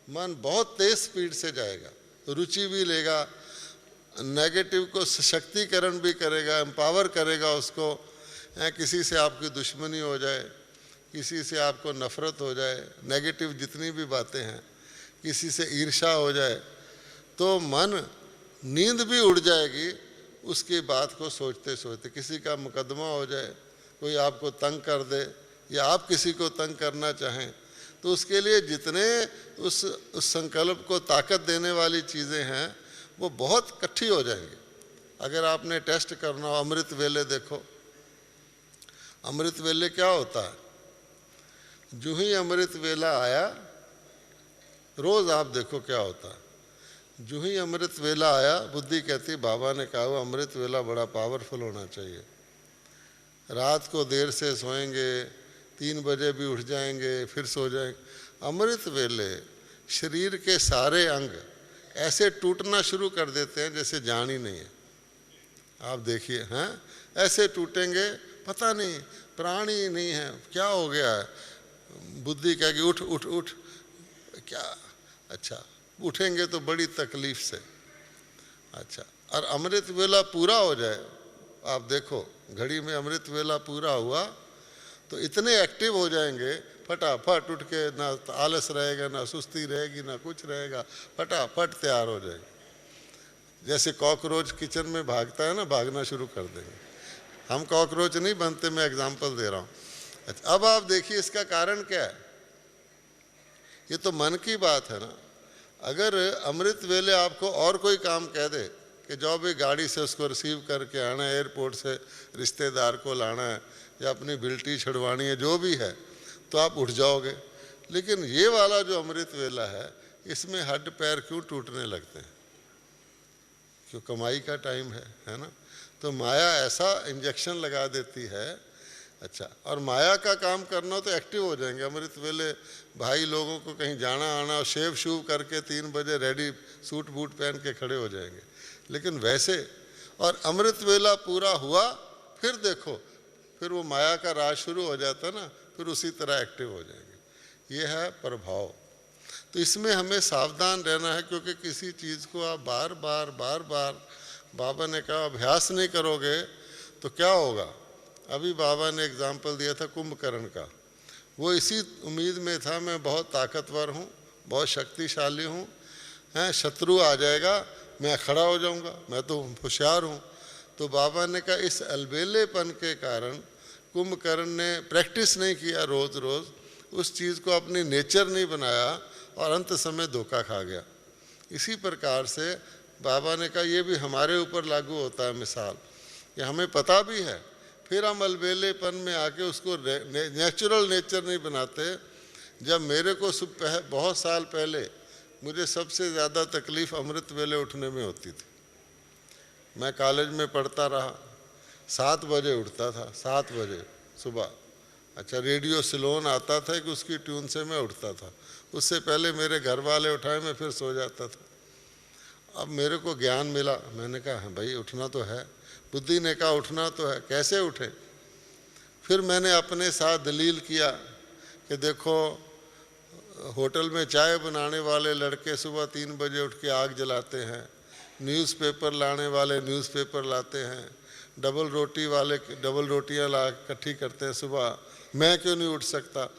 Speaker 1: मन बहुत तेज स्पीड से जाएगा, रुचि भी लेगा, नेगेटिव को सशक्तिकरण भी करेगा, एम्पावर करेगा उसको। किसी से आपकी दुश्मनी हो जाए, किसी से आपको नफ़रत हो जाए, नेगेटिव जितनी भी बातें हैं, किसी से ईर्ष्या हो जाए, तो मन नींद भी उड़ जाएगी उसकी बात को सोचते सोचते। किसी का मुकदमा हो जाए, कोई आपको तंग कर दे या आप किसी को तंग करना चाहें, तो उसके लिए जितने उस संकल्प को ताकत देने वाली चीज़ें हैं वो बहुत इकट्ठी हो जाएंगी। अगर आपने टेस्ट करना हो, अमृत वेले देखो, अमृत वेले क्या होता है? जो ही अमृत वेला आया रोज़ आप देखो क्या होता है। जो ही अमृत वेला आया, बुद्धि कहती बाबा ने कहा वो अमृत वेला बड़ा पावरफुल होना चाहिए। रात को देर से सोएंगे, 3 बजे भी उठ जाएंगे, फिर सो जाएंगे। अमृत वेले शरीर के सारे अंग ऐसे टूटना शुरू कर देते हैं जैसे जान ही नहीं है। आप देखिए, हैं ऐसे टूटेंगे, पता नहीं प्राण ही नहीं है, क्या हो गया है। बुद्धि कहेगी उठ उठ उठ, क्या, अच्छा उठेंगे तो बड़ी तकलीफ से। अच्छा, और अमृत वेला पूरा हो जाए, आप देखो घड़ी में अमृत वेला पूरा हुआ तो इतने एक्टिव हो जाएंगे, फटाफट उठ के, ना आलस रहेगा, ना सुस्ती रहेगी, ना कुछ रहेगा, फटाफट तैयार हो जाएंगे। जैसे कॉकरोच किचन में भागता है ना, भागना शुरू कर देंगे। हम कॉकरोच नहीं बनते, मैं एग्जांपल दे रहा हूँ। अच्छा, अब आप देखिए इसका कारण क्या है। ये तो मन की बात है ना। अगर अमृत वेले आपको और कोई काम कह दे कि जाओ भाई गाड़ी से उसको रिसीव करके आना है, एयरपोर्ट से रिश्तेदार को लाना है, या अपनी बिल्टी छुड़वानी है, जो भी है, तो आप उठ जाओगे। लेकिन ये वाला जो अमृत वेला है, इसमें हड्ड पैर क्यों टूटने लगते हैं? क्यों? कमाई का टाइम है ना। तो माया ऐसा इंजेक्शन लगा देती है। अच्छा, और माया का काम करना तो एक्टिव हो जाएंगे अमृत वेले। भाई लोगों को कहीं जाना आना, और शेव शूव करके 3 बजे रेडी सूट बूट पहन के खड़े हो जाएंगे। लेकिन वैसे, और अमृत वेला पूरा हुआ, फिर देखो, फिर वो माया का राज शुरू हो जाता है ना, फिर उसी तरह एक्टिव हो जाएंगे। ये है प्रभाव। तो इसमें हमें सावधान रहना है, क्योंकि किसी चीज़ को आप बार बार बाबा ने कहा अभ्यास नहीं करोगे तो क्या होगा। अभी बाबा ने एग्जाम्पल दिया था कुंभकर्ण का। वो इसी उम्मीद में था मैं बहुत ताकतवर हूँ, बहुत शक्तिशाली हूँ, हैं, शत्रु आ जाएगा मैं खड़ा हो जाऊँगा, मैं तो होशियार हूँ। तो बाबा ने कहा इस अलबेलेपन के कारण कुंभकर्ण ने प्रैक्टिस नहीं किया, रोज़ रोज़ उस चीज़ को अपनी नेचर नहीं बनाया, और अंत समय धोखा खा गया। इसी प्रकार से बाबा ने कहा ये भी हमारे ऊपर लागू होता है। मिसाल ये हमें पता भी है, फिर हम अलबेलेपन में आके उसको नेचुरल नेचर नहीं बनाते। जब मेरे को बहुत साल पहले मुझे सबसे ज़्यादा तकलीफ़ अमृत वेले उठने में होती थी। मैं कॉलेज में पढ़ता रहा, 7 बजे उठता था, 7 बजे सुबह। अच्छा, रेडियो सिलोन आता था कि उसकी ट्यून से मैं उठता था। उससे पहले मेरे घर वाले उठाए, मैं फिर सो जाता था। अब मेरे को ज्ञान मिला, मैंने कहा हाँ भाई उठना तो है। बुद्धि ने कहा उठना तो है, कैसे उठे। फिर मैंने अपने साथ दलील किया कि देखो होटल में चाय बनाने वाले लड़के सुबह 3 बजे उठ के आग जलाते हैं, न्यूज़पेपर लाने वाले न्यूज़पेपर लाते हैं, डबल रोटी वाले डबल रोटियां ला इकट्ठी करते हैं सुबह, मैं क्यों नहीं उठ सकता।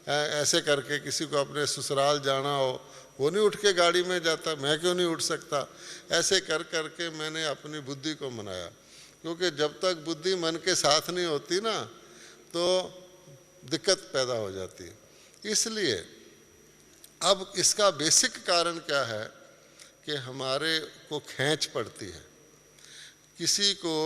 Speaker 1: ऐसे करके किसी को अपने ससुराल जाना हो, वो नहीं उठ के गाड़ी में जाता, मैं क्यों नहीं उठ सकता। ऐसे कर करके मैंने अपनी बुद्धि को मनाया, क्योंकि जब तक बुद्धि मन के साथ नहीं होती ना तो दिक्कत पैदा हो जाती है। इसलिए अब इसका बेसिक कारण क्या है कि हमारे को खींच पड़ती है। किसी को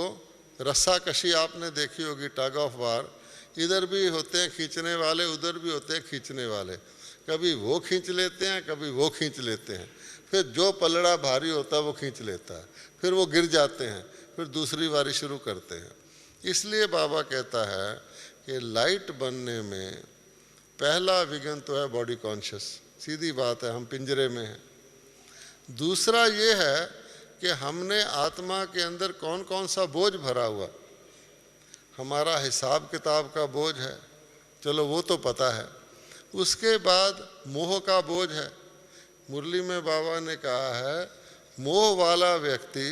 Speaker 1: रस्साकशी आपने देखी होगी, टग ऑफ वार, इधर भी होते हैं खींचने वाले, उधर भी होते हैं खींचने वाले। कभी वो खींच लेते हैं, कभी वो खींच लेते हैं। फिर जो पलड़ा भारी होता है वो खींच लेता है, फिर वो गिर जाते हैं, फिर दूसरी बारी शुरू करते हैं। इसलिए बाबा कहता है कि लाइट बनने में पहला विघ्न तो है बॉडी कॉन्शियस, सीधी बात है, हम पिंजरे में हैं। दूसरा ये है कि हमने आत्मा के अंदर कौन कौन सा बोझ भरा हुआ। हमारा हिसाब किताब का बोझ है, चलो वो तो पता है। उसके बाद मोह का बोझ है। मुरली में बाबा ने कहा है मोह वाला व्यक्ति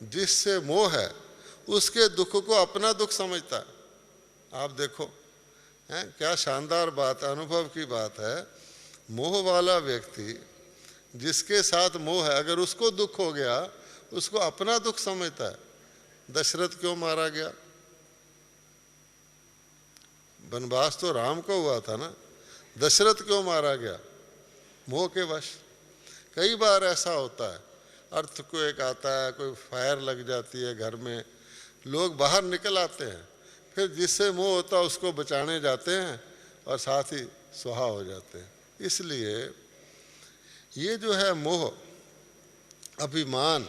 Speaker 1: जिससे मोह है उसके दुख को अपना दुख समझता है। आप देखो हैं क्या शानदार बात, अनुभव की बात है। मोह वाला व्यक्ति जिसके साथ मोह है, अगर उसको दुख हो गया उसको अपना दुख समझता है। दशरथ क्यों मारा गया? वनवास तो राम को हुआ था ना, दशरथ क्यों मारा गया? मोह के वश। कई बार ऐसा होता है, अर्थक्वेक आता है, कोई फायर लग जाती है घर में, लोग बाहर निकल आते हैं, फिर जिससे मोह होता है उसको बचाने जाते हैं और साथ ही सुहा हो जाते हैं। इसलिए ये जो है मोह, अभिमान,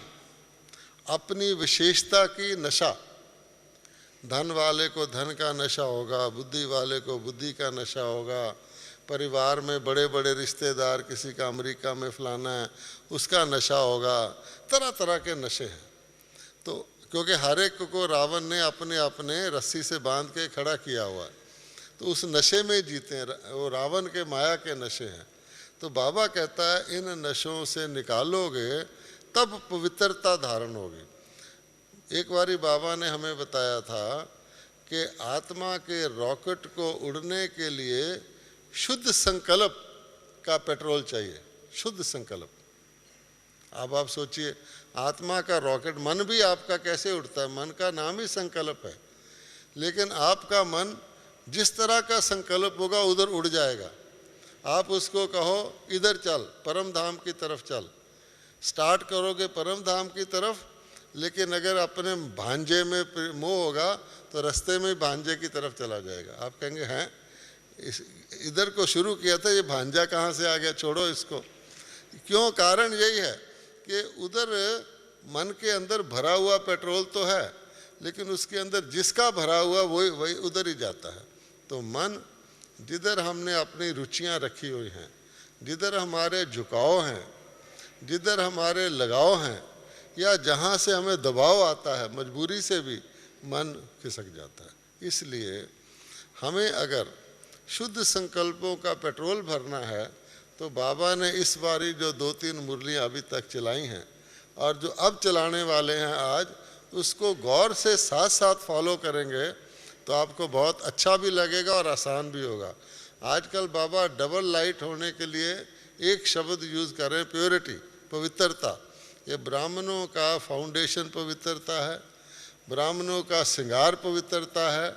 Speaker 1: अपनी विशेषता की नशा, धन वाले को धन का नशा होगा, बुद्धि वाले को बुद्धि का नशा होगा, परिवार में बड़े बड़े रिश्तेदार, किसी का अमेरिका में फलाना है उसका नशा होगा, तरह तरह के नशे हैं। तो क्योंकि हर एक को रावण ने अपने अपने रस्सी से बांध के खड़ा किया हुआ है, तो उस नशे में जीते हैं, वो रावण के माया के नशे हैं। तो बाबा कहता है इन नशों से निकालोगे तब पवित्रता धारण होगी। एक बारी बाबा ने हमें बताया था कि आत्मा के रॉकेट को उड़ने के लिए शुद्ध संकल्प का पेट्रोल चाहिए, शुद्ध संकल्प। अब आप सोचिए, आत्मा का रॉकेट, मन भी आपका कैसे उड़ता है? मन का नाम ही संकल्प है, लेकिन आपका मन जिस तरह का संकल्प होगा उधर उड़ जाएगा। आप उसको कहो इधर चल, परम धाम की तरफ चल, स्टार्ट करोगे परम धाम की तरफ, लेकिन अगर अपने भांजे में मोह होगा तो रास्ते में भांजे की तरफ चला जाएगा। आप कहेंगे हैं इधर को शुरू किया था, ये भांजा कहाँ से आ गया, छोड़ो इसको। क्यों? कारण यही है कि उधर मन के अंदर भरा हुआ पेट्रोल तो है, लेकिन उसके अंदर जिसका भरा हुआ वही वही उधर ही जाता है। तो मन जिधर हमने अपनी रुचियां रखी हुई हैं, जिधर हमारे झुकाव हैं, जिधर हमारे लगाव हैं, या जहाँ से हमें दबाव आता है, मजबूरी से भी मन खिसक जाता है। इसलिए हमें अगर शुद्ध संकल्पों का पेट्रोल भरना है तो बाबा ने इस बारी जो 2-3 मुरलियाँ अभी तक चलाई हैं और जो अब चलाने वाले हैं आज, उसको गौर से साथ साथ फॉलो करेंगे तो आपको बहुत अच्छा भी लगेगा और आसान भी होगा। आजकल बाबा डबल लाइट होने के लिए एक शब्द यूज़ कर रहे हैं, प्योरिटी, पवित्रता। ये ब्राह्मणों का फाउंडेशन पवित्रता है, ब्राह्मणों का श्रृंगार पवित्रता है,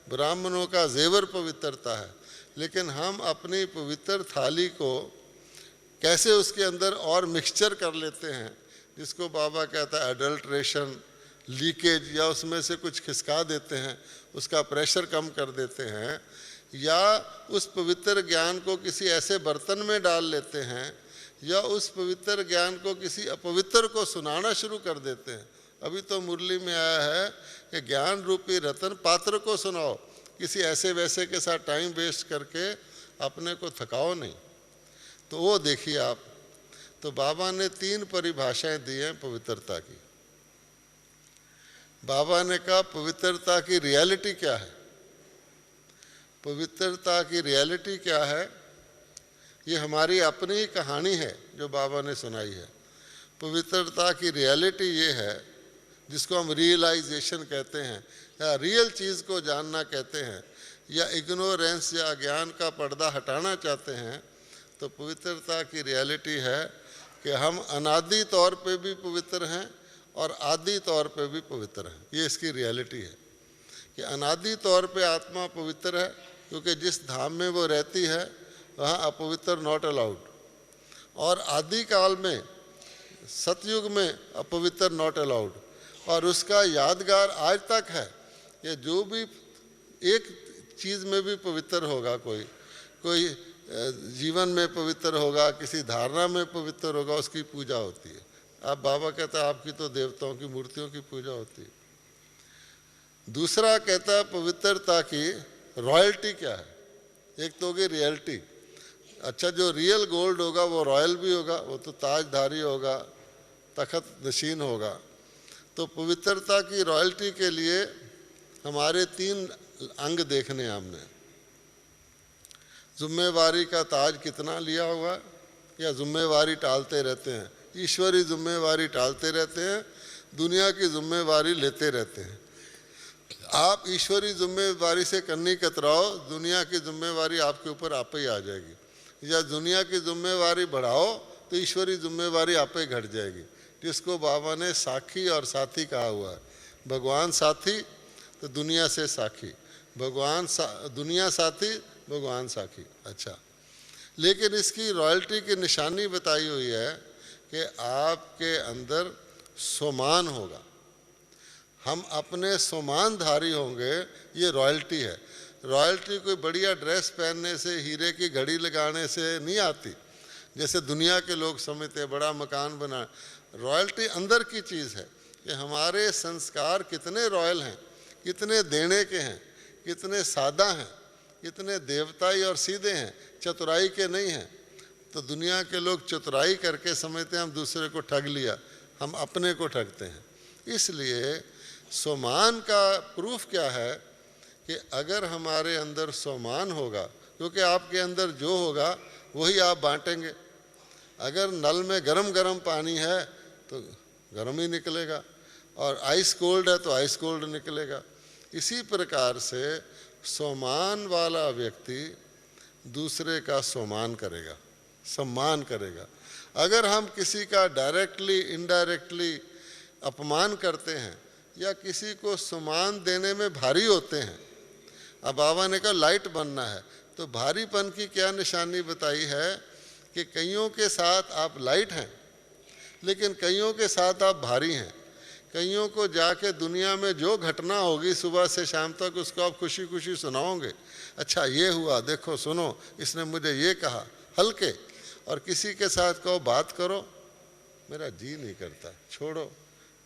Speaker 1: ब्राह्मणों का जेवर पवित्रता है। लेकिन हम अपनी पवित्र थाली को कैसे उसके अंदर और मिक्सचर कर लेते हैं, जिसको बाबा कहता है एडल्ट्रेशन, लीकेज, या उसमें से कुछ खिसका देते हैं, उसका प्रेशर कम कर देते हैं, या उस पवित्र ज्ञान को किसी ऐसे बर्तन में डाल लेते हैं, या उस पवित्र ज्ञान को किसी अपवित्र को सुनाना शुरू कर देते हैं। अभी तो मुरली में आया है कि ज्ञान रूपी रतन पात्र को सुनाओ, किसी ऐसे वैसे के साथ टाइम वेस्ट करके अपने को थकाओ नहीं। तो वो देखिए आप, तो बाबा ने 3 परिभाषाएं दी हैं पवित्रता की। बाबा ने कहा पवित्रता की रियलिटी क्या है। पवित्रता की रियलिटी क्या है, ये हमारी अपनी ही कहानी है जो बाबा ने सुनाई है। पवित्रता की रियलिटी ये है जिसको हम रियलाइजेशन कहते हैं, या रियल चीज़ को जानना कहते हैं, या इग्नोरेंस या अज्ञान का पर्दा हटाना चाहते हैं। तो पवित्रता की रियलिटी है कि हम अनादि तौर पे भी पवित्र हैं और आदि तौर पे भी पवित्र हैं। ये इसकी रियलिटी है कि अनादि तौर पे आत्मा पवित्र है, क्योंकि जिस धाम में वो रहती है वहाँ अपवित्र नॉट अलाउड, और आदि काल में सतयुग में अपवित्र नॉट अलाउड, और उसका यादगार आज तक है कि जो भी एक चीज़ में भी पवित्र होगा, कोई जीवन में पवित्र होगा, किसी धारणा में पवित्र होगा, उसकी पूजा होती है। आप बाबा कहता है आपकी तो देवताओं की मूर्तियों की पूजा होती है। दूसरा कहता है पवित्रता की रॉयल्टी क्या है। एक तो होगी रियलिटी, अच्छा जो रियल गोल्ड होगा वो रॉयल भी होगा, वो तो ताजधारी होगा, तखत नशीन होगा। तो पवित्रता की रॉयल्टी के लिए हमारे 3 अंग देखने हमने। जिम्मेवारी का ताज कितना लिया हुआ, या जिम्मेवारी टालते रहते हैं, ईश्वरी जिम्मेवारी टालते रहते हैं, दुनिया की जिम्मेवारी लेते रहते हैं। आप ईश्वरी जिम्मेवारी से कन्नी कतराओ, दुनिया की जिम्मेवारी आपके ऊपर आप ही आ जाएगी, या दुनिया की जिम्मेवारी बढ़ाओ तो ईश्वरी जिम्मेवारी आप ही घट जाएगी। जिसको बाबा ने साखी और साथी कहा हुआ है, भगवान साथी तो दुनिया से साखी, दुनिया साथी भगवान साखी। अच्छा, लेकिन इसकी रॉयल्टी की निशानी बताई हुई है कि आपके अंदर सोमान होगा, हम अपने सोमानधारी होंगे, ये रॉयल्टी है। रॉयल्टी कोई बढ़िया ड्रेस पहनने से, हीरे की घड़ी लगाने से नहीं आती। जैसे दुनिया के लोग समझते हैं बड़ा मकान बना। रॉयल्टी अंदर की चीज़ है कि हमारे संस्कार कितने रॉयल हैं, कितने देने के हैं, कितने सादा हैं, कितने देवताई और सीधे हैं, चतुराई के नहीं हैं। तो दुनिया के लोग चतुराई करके समझते हैं हम दूसरे को ठग लिया, हम अपने को ठगते हैं। इसलिए स्वमान का प्रूफ क्या है कि अगर हमारे अंदर स्वमान होगा, क्योंकि आपके अंदर जो होगा वही आप बांटेंगे। अगर नल में गरम गरम पानी है तो गरम ही निकलेगा, और आइस कोल्ड है तो आइस कोल्ड निकलेगा। इसी प्रकार से स्वमान वाला व्यक्ति दूसरे का स्वमान करेगा, सम्मान करेगा। अगर हम किसी का डायरेक्टली इनडायरेक्टली अपमान करते हैं या किसी को सम्मान देने में भारी होते हैं, अब बाबा ने कहा लाइट बनना है, तो भारीपन की क्या निशानी बताई है कि कईयों के साथ आप लाइट हैं लेकिन कईयों के साथ आप भारी हैं। कईयों को जाके दुनिया में जो घटना होगी सुबह से शाम तक उसको आप खुशी खुशी सुनाओगे, अच्छा ये हुआ देखो सुनो इसने मुझे ये कहा, हल्के। और किसी के साथ कहो बात करो, मेरा जी नहीं करता, छोड़ो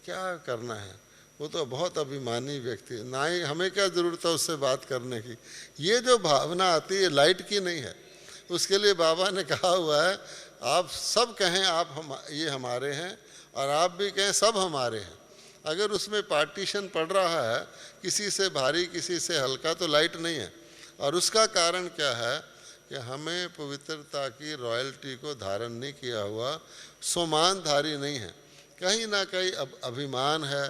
Speaker 1: क्या करना है, वो तो बहुत अभिमानी व्यक्ति, ना ही हमें क्या ज़रूरत है उससे बात करने की। ये जो भावना आती है लाइट की नहीं है। उसके लिए बाबा ने कहा हुआ है आप सब कहें आप ये हमारे हैं और आप भी कहें सब हमारे हैं। अगर उसमें पार्टीशन पड़ रहा है किसी से भारी किसी से हल्का तो लाइट नहीं है। और उसका कारण क्या है कि हमें पवित्रता की रॉयल्टी को धारण नहीं किया हुआ, स्वमानधारी नहीं है। कहीं ना कहीं अभिमान है,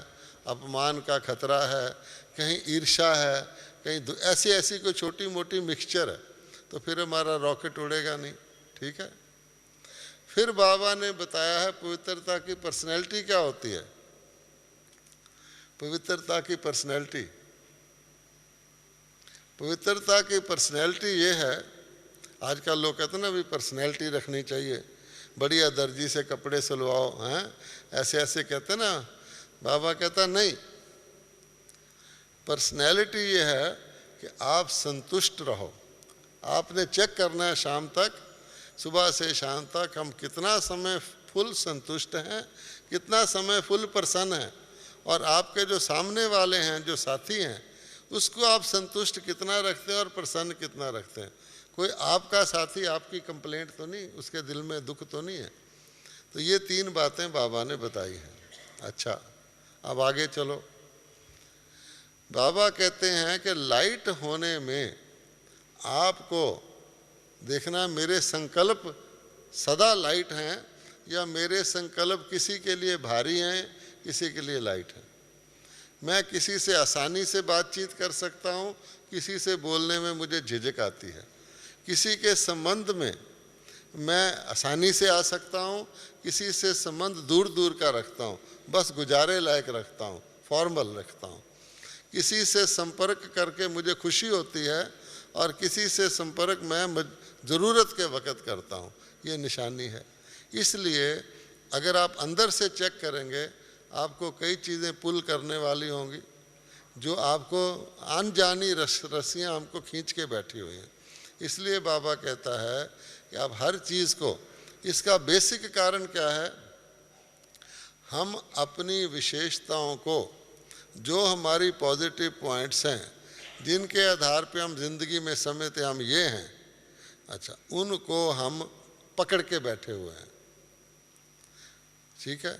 Speaker 1: अपमान का खतरा है, कहीं ईर्ष्या है, कहीं ऐसी ऐसी कोई छोटी मोटी मिक्सचर है, तो फिर हमारा रॉकेट उड़ेगा नहीं। ठीक है। फिर बाबा ने बताया है पवित्रता की पर्सनैलिटी क्या होती है। पवित्रता की पर्सनैलिटी, पवित्रता की पर्सनैलिटी ये है, आजकल लोग कहते हैं ना भी पर्सनैलिटी रखनी चाहिए, बढ़िया दर्जी से कपड़े सिलवाओ, हैं ऐसे ऐसे कहते हैं ना। बाबा कहता नहीं, पर्सनैलिटी ये है कि आप संतुष्ट रहो। आपने चेक करना है शाम तक, सुबह से शाम तक हम कितना समय फुल संतुष्ट हैं, कितना समय फुल प्रसन्न हैं, और आपके जो सामने वाले हैं जो साथी हैं उसको आप संतुष्ट कितना रखते हैं और प्रसन्न कितना रखते हैं। कोई आपका साथी आपकी कंप्लेंट तो नहीं, उसके दिल में दुख तो नहीं है। तो ये तीन बातें बाबा ने बताई हैं। अच्छा अब आगे चलो। बाबा कहते हैं कि लाइट होने में आपको देखना मेरे संकल्प सदा लाइट हैं या मेरे संकल्प किसी के लिए भारी हैं किसी के लिए लाइट है। मैं किसी से आसानी से बातचीत कर सकता हूँ, किसी से बोलने में मुझे झिझक आती है। किसी के संबंध में मैं आसानी से आ सकता हूँ, किसी से संबंध दूर दूर का रखता हूँ, बस गुजारे लायक रखता हूँ, फॉर्मल रखता हूँ। किसी से संपर्क करके मुझे खुशी होती है और किसी से संपर्क मैं ज़रूरत के वक़्त करता हूँ, ये निशानी है। इसलिए अगर आप अंदर से चेक करेंगे आपको कई चीज़ें पुल करने वाली होंगी जो आपको अनजानी रस्सियाँ हमको खींच के बैठी हुई हैं। इसलिए बाबा कहता है कि आप हर चीज़ को, इसका बेसिक कारण क्या है, हम अपनी विशेषताओं को, जो हमारी पॉजिटिव पॉइंट्स हैं जिनके आधार पे हम जिंदगी में समझते हम ये हैं, अच्छा उनको हम पकड़ के बैठे हुए हैं। ठीक है,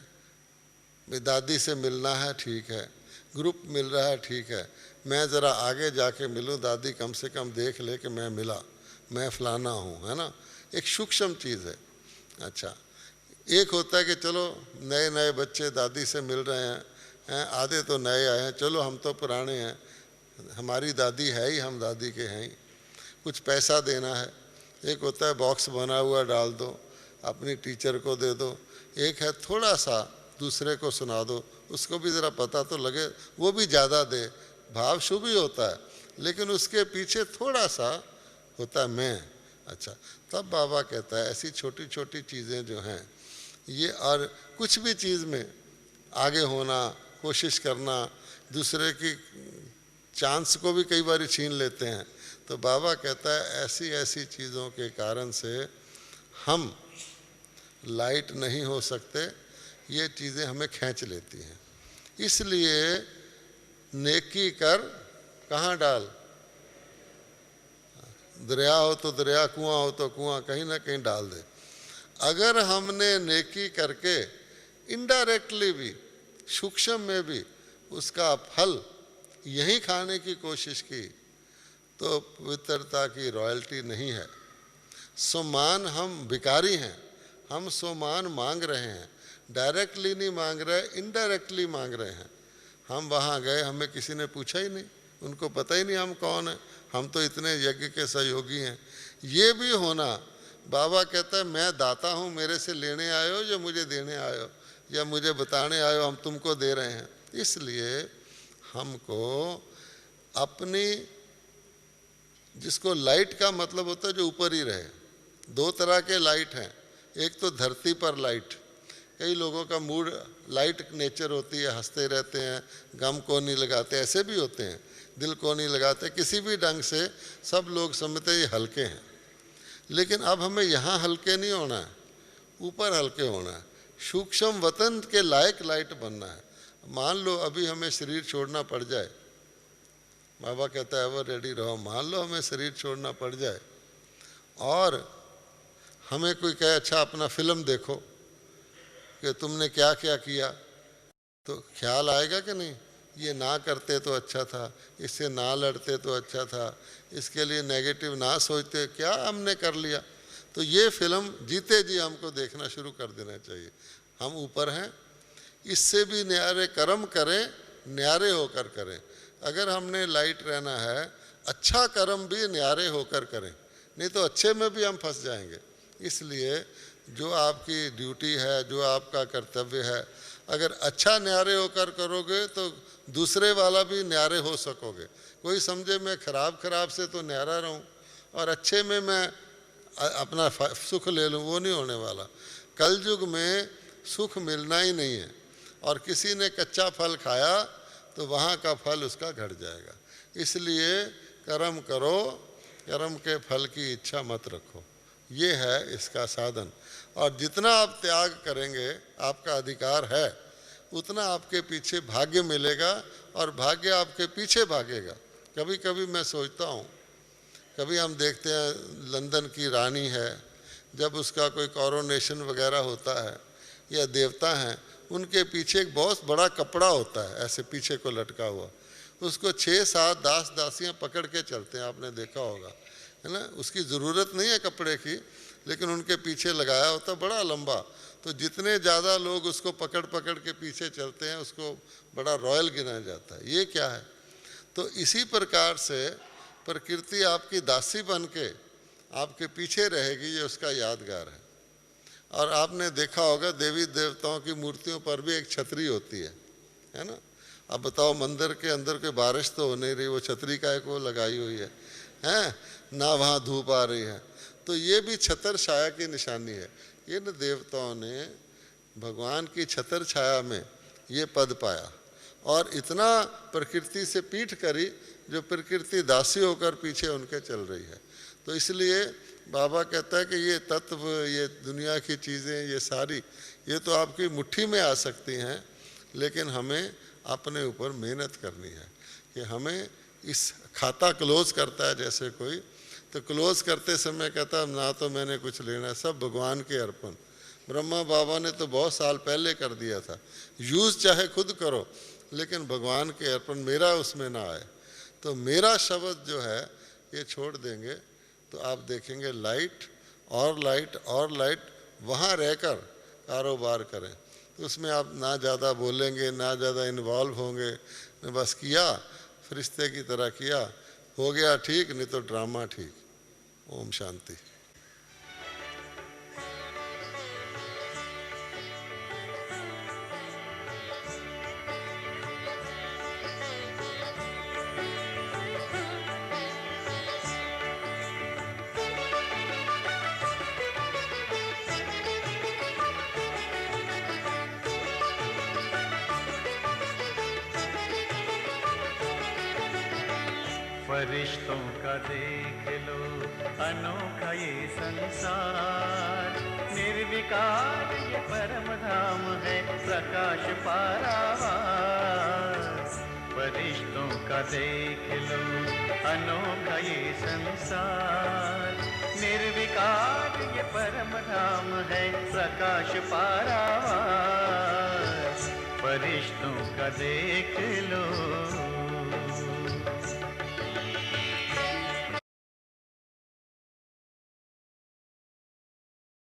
Speaker 1: भाई दादी से मिलना है, ठीक है, ग्रुप मिल रहा है, ठीक है, मैं ज़रा आगे जाके मिलूँ, दादी कम से कम देख ले कि मैं मिला, मैं फलाना हूँ, है ना, एक सूक्ष्म चीज़ है। अच्छा एक होता है कि चलो नए नए बच्चे दादी से मिल रहे हैं, आधे तो नए आए हैं, चलो हम तो पुराने हैं, हमारी दादी है ही, हम दादी के हैं ही, कुछ पैसा देना है। एक होता है बॉक्स बना हुआ डाल दो, अपनी टीचर को दे दो। एक है थोड़ा सा दूसरे को सुना दो, उसको भी ज़रा पता तो लगे, वो भी ज़्यादा दे, भाव शुभ ही होता है लेकिन उसके पीछे थोड़ा सा होता है मैं। अच्छा तब बाबा कहता है ऐसी छोटी छोटी चीज़ें जो हैं ये, और कुछ भी चीज़ में आगे होना, कोशिश करना, दूसरे की चांस को भी कई बार छीन लेते हैं। तो बाबा कहता है ऐसी ऐसी चीज़ों के कारण से हम लाइट नहीं हो सकते, ये चीज़ें हमें खींच लेती हैं। इसलिए नेकी कर कहाँ डाल, दरिया हो तो दरिया, कुआं हो तो कुआं, कहीं ना कहीं डाल दे। अगर हमने नेकी करके इनडायरेक्टली भी, सूक्ष्म में भी उसका फल यही खाने की कोशिश की तो पवित्रता की रॉयल्टी नहीं है। सम्मान, हम भिखारी हैं, हम सम्मान मांग रहे हैं, डायरेक्टली नहीं मांग रहे, इनडायरेक्टली मांग रहे हैं। हम वहाँ गए, हमें किसी ने पूछा ही नहीं, उनको पता ही नहीं हम कौन हैं, हम तो इतने यज्ञ के सहयोगी हैं। ये भी होना, बाबा कहता है मैं दाता हूँ, मेरे से लेने आए हो या मुझे देने आए हो या मुझे बताने आए हो हम तुमको दे रहे हैं। इसलिए हमको अपनी, जिसको लाइट का मतलब होता है जो ऊपर ही रहे, दो तरह के लाइट हैं। एक तो धरती पर लाइट, कई लोगों का मूड लाइट नेचर होती है, हंसते रहते हैं, गम को नहीं लगाते, ऐसे भी होते हैं, दिल को नहीं लगाते, किसी भी ढंग से सब लोग समझते ये हल्के हैं। लेकिन अब हमें यहाँ हल्के नहीं होना है, ऊपर हल्के होना है, सूक्ष्म वतन के लायक लाइट बनना है। मान लो अभी हमें शरीर छोड़ना पड़ जाए, बाबा कहता है वो रेडी रहो, मान लो हमें शरीर छोड़ना पड़ जाए और हमें कोई कहे अच्छा अपना फिल्म देखो कि तुमने क्या क्या किया, तो ख्याल आएगा कि नहीं, ये ना करते तो अच्छा था, इससे ना लड़ते तो अच्छा था, इसके लिए नेगेटिव ना सोचते, क्या हमने कर लिया। तो ये फिल्म जीते जी हमको देखना शुरू कर देना चाहिए। हम ऊपर हैं, इससे भी न्यारे कर्म करें, न्यारे होकर करें। अगर हमने लाइट रहना है, अच्छा कर्म भी न्यारे होकर करें, नहीं तो अच्छे में भी हम फंस जाएंगे। इसलिए जो आपकी ड्यूटी है, जो आपका कर्तव्य है, अगर अच्छा न्यारे होकर करोगे तो दूसरे वाला भी न्यारे हो सकोगे। कोई समझे मैं खराब से तो न्यारा रहूं और अच्छे में मैं अपना सुख ले लूं, वो नहीं होने वाला। कलयुग में सुख मिलना ही नहीं है, और किसी ने कच्चा फल खाया तो वहाँ का फल उसका घट जाएगा। इसलिए कर्म करो, कर्म के फल की इच्छा मत रखो, ये है इसका साधन। और जितना आप त्याग करेंगे, आपका अधिकार है, उतना आपके पीछे भाग्य मिलेगा और भाग्य आपके पीछे भागेगा। कभी कभी मैं सोचता हूँ, कभी हम देखते हैं लंदन की रानी है, जब उसका कोई कॉरोनेशन वगैरह होता है या देवता हैं, उनके पीछे एक बहुत बड़ा कपड़ा होता है ऐसे पीछे को लटका हुआ, उसको 6, 7 दास दासियाँ पकड़ के चलते हैं, आपने देखा होगा, है ना। उसकी ज़रूरत नहीं है कपड़े की, लेकिन उनके पीछे लगाया होता बड़ा लंबा, तो जितने ज़्यादा लोग उसको पकड़ पकड़ के पीछे चलते हैं उसको बड़ा रॉयल गिना जाता है। ये क्या है? तो इसी प्रकार से प्रकृति आपकी दासी बन के आपके पीछे रहेगी, ये उसका यादगार है। और आपने देखा होगा देवी देवताओं की मूर्तियों पर भी एक छतरी होती है ना। अब बताओ मंदिर के अंदर कोई बारिश तो हो नहीं रही, वो छतरी का को लगाई हुई है ना, वहाँ धूप आ रही है, तो ये भी छतर छाया की निशानी है। इन देवताओं ने भगवान की छतर छाया में ये पद पाया और इतना प्रकृति से पीठ करी जो प्रकृति दासी होकर पीछे उनके चल रही है। तो इसलिए बाबा कहता है कि ये तत्व, ये दुनिया की चीज़ें, ये सारी, ये तो आपकी मुट्ठी में आ सकती हैं, लेकिन हमें अपने ऊपर मेहनत करनी है कि हमें इस खाता क्लोज करता है जैसे कोई, तो क्लोज करते समय कहता ना तो मैंने कुछ लेना, सब भगवान के अर्पण। ब्रह्मा बाबा ने तो बहुत साल पहले कर दिया था, यूज़ चाहे खुद करो लेकिन भगवान के अर्पण, मेरा उसमें ना आए। तो मेरा शब्द जो है ये छोड़ देंगे तो आप देखेंगे लाइट और लाइट और लाइट, वहाँ रहकर कारोबार करें। तो उसमें आप ना ज़्यादा बोलेंगे, ना ज़्यादा इन्वॉल्व होंगे, बस किया, फरिश्ते की तरह किया, हो गया ठीक, नहीं तो ड्रामा ठीक। ओम शांति।
Speaker 2: फरिश्तों का देख लो अनोखा ये संसार, निर्विकार ये परम धाम है, प्रकाश पारावार। फरिश्तों का देख लो अनोखा ये संसार। निर्विकार ये परम धाम है, प्रकाश पारावार। फरिश्तों का देख लो।